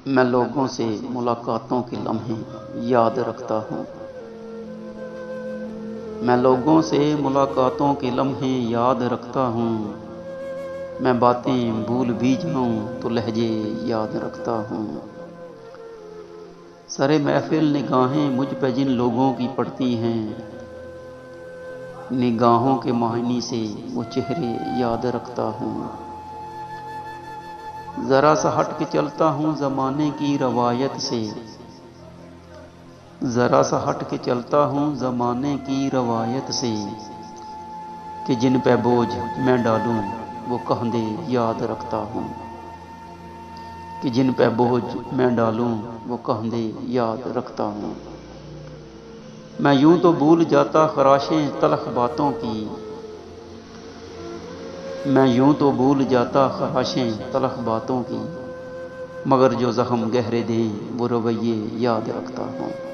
میں لوگوں سے ملاقاتوں کے لمحے یاد رکھتا ہوں۔ میں لوگوں سے ملاقاتوں کے لمحے یاد رکھتا ہوں۔ میں باتیں بھول بھی جاؤں تو لہجے یاد رکھتا ہوں۔ سرے محفل نگاہیں مجھ پہ جن لوگوں کی پڑتی ہیں، نگاہوں کے معنی سے وہ چہرے یاد رکھتا ہوں۔ ذرا سا ہٹ کے چلتا ہوں زمانے کی روایت سے، ذرا سا ہٹ کے چلتا ہوں زمانے کی روایت سے، کہ جن پہ بوجھ میں ڈالوں وہ کندھے یاد رکھتا ہوں، کہ جن پہ بوجھ میں ڈالوں وہ کندھے یاد رکھتا ہوں۔ میں یوں تو بھول جاتا خراشیں تلخ باتوں کی، میں یوں تو بھول جاتا خراشیں تلخ باتوں کی، مگر جو زخم گہرے دیں وہ رویے یاد رکھتا ہوں۔